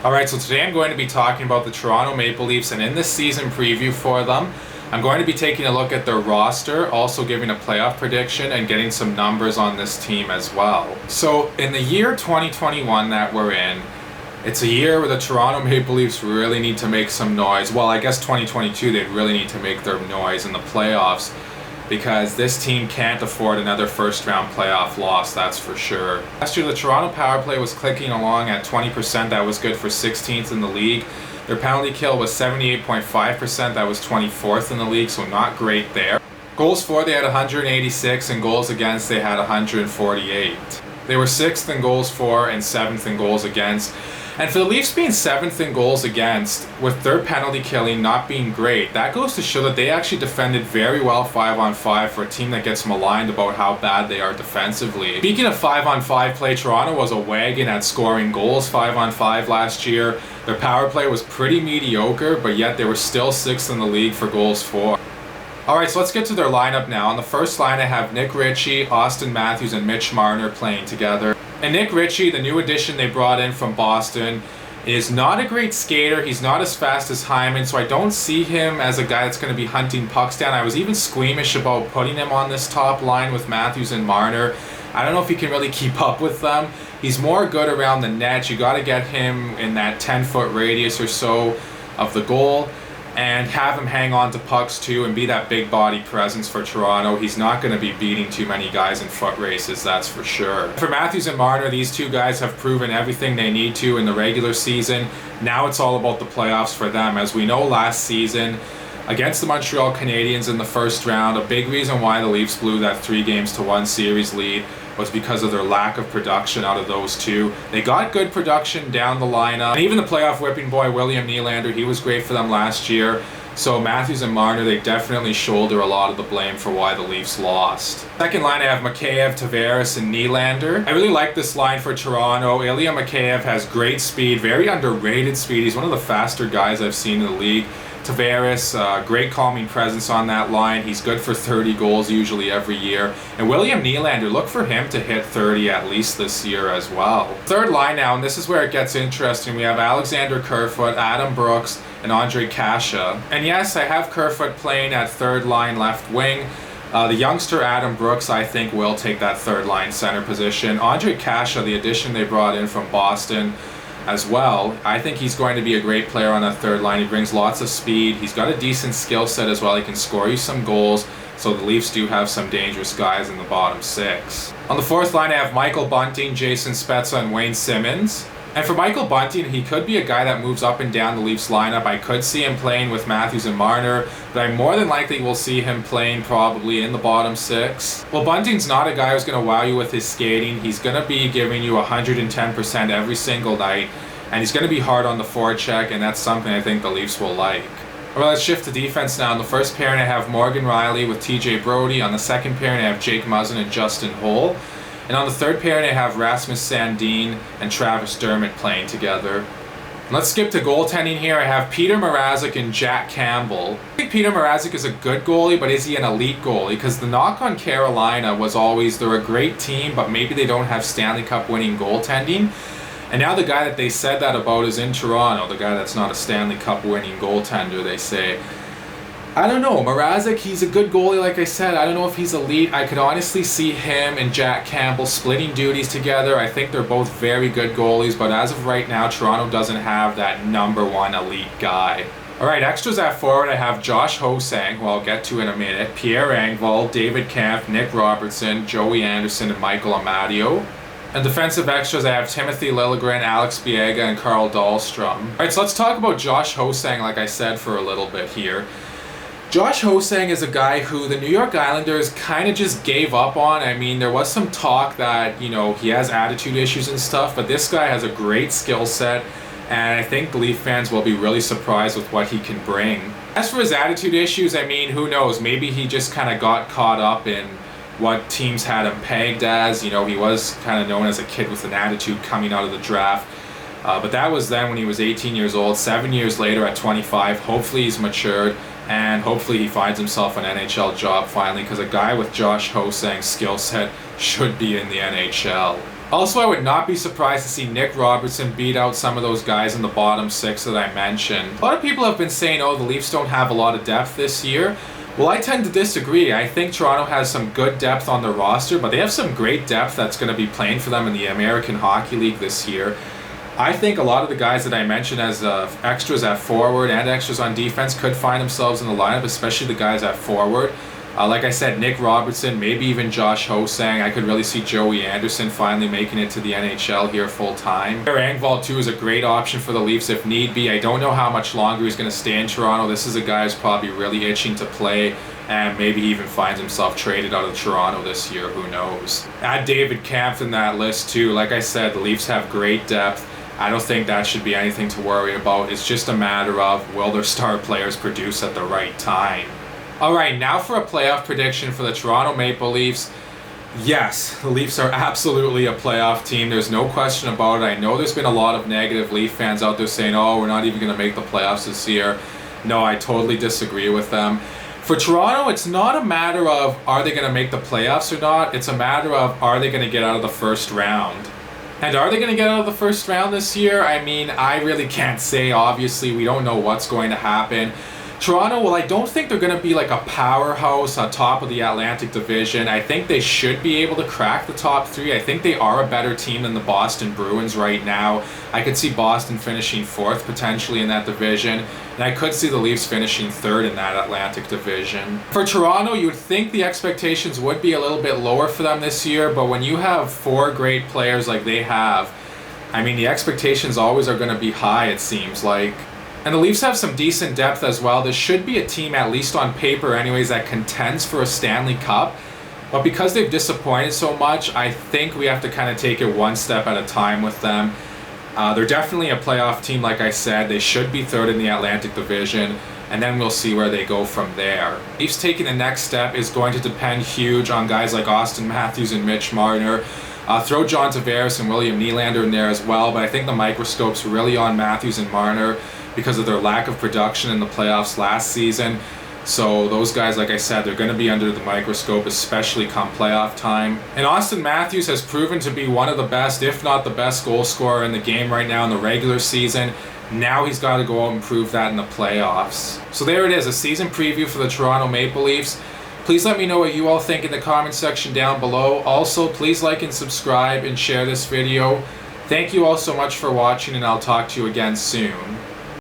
Alright, so today I'm going to be talking about the Toronto Maple Leafs, and in this season preview for them, I'm going to be taking a look at their roster, also giving a playoff prediction and getting some numbers on this team as well. So in the year 2021 that we're in, it's a year where the Toronto Maple Leafs really need to make some noise. Well, I guess 2022 they'd really need to make their noise in the playoffs, because this team can't afford another first-round playoff loss, that's for sure. Last year, the Toronto power play was clicking along at 20%. That was good for 16th in the league. Their penalty kill was 78.5%. That was 24th in the league, so not great there. Goals for, they had 186, and goals against, they had 148. They were 6th in goals for and 7th in goals against. And for the Leafs being 7th in goals against, with their penalty killing not being great, that goes to show that they actually defended very well 5-on-5 for a team that gets maligned about how bad they are defensively. Speaking of 5-on-5 play, Toronto was a wagon at scoring goals 5-on-5 last year. Their power play was pretty mediocre, but yet they were still 6th in the league for goals for. Alright, so let's get to their lineup now. On the first line, I have Nick Ritchie, Auston Matthews, and Mitch Marner playing together. And Nick Ritchie, the new addition they brought in from Boston, is not a great skater. He's not as fast as Hyman, so I don't see him as a guy that's going to be hunting pucks down. I was even squeamish about putting him on this top line with Matthews and Marner. I don't know if he can really keep up with them. He's more good around the net. You got to get him in that 10-foot radius or so of the goal, and have him hang on to pucks too and be that big body presence for Toronto. He's not going to be beating too many guys in foot races, that's for sure. For Matthews and Marner, these two guys have proven everything they need to in the regular season. Now it's all about the playoffs for them. As we know, last season against the Montreal Canadiens in the first round, a big reason why the Leafs blew that 3-1 series lead was because of their lack of production out of those two. They got good production down the lineup. And even the playoff whipping boy, William Nylander, he was great for them last year. So Matthews and Marner, they definitely shoulder a lot of the blame for why the Leafs lost. Second line, I have Mikheyev, Tavares, and Nylander. I really like this line for Toronto. Ilya Mikheyev has great speed, very underrated speed. He's one of the faster guys I've seen in the league. Tavares, great calming presence on that line. He's good for 30 goals usually every year. And William Nylander, look for him to hit 30 at least this year as well. Third line now, and this is where it gets interesting. We have Alexander Kerfoot, Adam Brooks, and Ondrej Kase. And yes, I have Kerfoot playing at third line left wing. The youngster Adam Brooks, I think, will take that third line center position. Ondrej Kase, the addition they brought in from Boston as well, I think he's going to be a great player on that third line. He brings lots of speed. He's got a decent skill set as well. He can score you some goals. So the Leafs do have some dangerous guys in the bottom six. On the fourth line, I have Michael Bunting, Jason Spezza, and Wayne Simmons. And for Michael Bunting, he could be a guy that moves up and down the Leafs lineup. I could see him playing with Matthews and Marner, but I more than likely will see him playing probably in the bottom six. Well, Bunting's not a guy who's going to wow you with his skating. He's going to be giving you 110% every single night, and he's going to be hard on the forecheck, and that's something I think the Leafs will like. All right, let's shift to defense now. In the first pairing, I have Morgan Rielly with TJ Brodie. On the second pairing, I have Jake Muzzin and Justin Holl. And on the third pairing, I have Rasmus Sandin and Travis Dermott playing together. Let's skip to goaltending here. I have Peter Mrazek and Jack Campbell. I think Peter Mrazek is a good goalie, but is he an elite goalie? Because the knock on Carolina was always they're a great team, but maybe they don't have Stanley Cup winning goaltending. And now the guy that they said that about is in Toronto, the guy that's not a Stanley Cup winning goaltender, they say. I don't know. Mrazek, he's a good goalie, like I said. I don't know if he's elite. I could honestly see him and Jack Campbell splitting duties together. I think they're both very good goalies, but as of right now, Toronto doesn't have that number one elite guy. Alright, extras at forward, I have Josh Hosang, who I'll get to in a minute, Pierre Engvall, David Kampf, Nick Robertson, Joey Anderson, and Michael Amadio. And defensive extras, I have Timothy Liljegren, Alex Biega, and Carl Dahlstrom. Alright, so let's talk about Josh Hosang, like I said, for a little bit here. Josh Hosang is a guy who the New York Islanders kind of just gave up on. I mean, there was some talk that, he has attitude issues and stuff, but this guy has a great skill set, and I think the Leaf fans will be really surprised with what he can bring. As for his attitude issues, I mean, who knows? Maybe he just kind of got caught up in what teams had him pegged as. He was kind of known as a kid with an attitude coming out of the draft. But that was then when he was 18 years old. 7 years later at 25, hopefully he's matured. And hopefully he finds himself an NHL job finally, because a guy with Josh Hosang's skill set should be in the NHL. Also, I would not be surprised to see Nick Robertson beat out some of those guys in the bottom 6 that I mentioned. A lot of people have been saying, oh, the Leafs don't have a lot of depth this year. Well, I tend to disagree. I think Toronto has some good depth on the roster, but they have some great depth that's going to be playing for them in the American Hockey League this year. I think a lot of the guys that I mentioned as extras at forward and extras on defense could find themselves in the lineup, especially the guys at forward. Like I said, Nick Robertson, maybe even Josh Hosang. I could really see Joey Anderson finally making it to the NHL here full time. Engvall too is a great option for the Leafs if need be. I don't know how much longer he's going to stay in Toronto. This is a guy who's probably really itching to play, and maybe even finds himself traded out of Toronto this year. Who knows? Add David Kampf in that list too. Like I said, the Leafs have great depth. I don't think that should be anything to worry about. It's just a matter of, will their star players produce at the right time? Alright, now for a playoff prediction for the Toronto Maple Leafs. Yes, the Leafs are absolutely a playoff team. There's no question about it. I know there's been a lot of negative Leaf fans out there saying, oh, we're not even going to make the playoffs this year. No, I totally disagree with them. For Toronto, it's not a matter of, are they going to make the playoffs or not? It's a matter of, are they going to get out of the first round? And are they going to get out of the first round this year? I mean, I really can't say. Obviously, we don't know what's going to happen. Toronto, well, I don't think they're going to be like a powerhouse on top of the Atlantic Division. I think they should be able to crack the top 3. I think they are a better team than the Boston Bruins right now. I could see Boston finishing 4th potentially in that division, and I could see the Leafs finishing 3rd in that Atlantic Division. For Toronto, you would think the expectations would be a little bit lower for them this year, but when you have 4 great players like they have, I mean, the expectations always are going to be high, it seems like. And the Leafs have some decent depth as well. This should be a team, at least on paper anyways, that contends for a Stanley Cup. But because they've disappointed so much, I think we have to kind of take it one step at a time with them. They're definitely a playoff team, like I said. They should be 3rd in the Atlantic Division, and then we'll see where they go from there. Leafs taking the next step is going to depend huge on guys like Auston Matthews and Mitch Marner. Throw John Tavares and William Nylander in there as well, but I think the microscope's really on Matthews and Marner because of their lack of production in the playoffs last season. So those guys, like I said, they're going to be under the microscope, especially come playoff time. And Auston Matthews has proven to be one of the best, if not the best goal scorer in the game right now in the regular season. Now he's got to go out and prove that in the playoffs. So there it is, a season preview for the Toronto Maple Leafs. Please let me know what you all think in the comment section down below. Also, please like and subscribe and share this video. Thank you all so much for watching, and I'll talk to you again soon.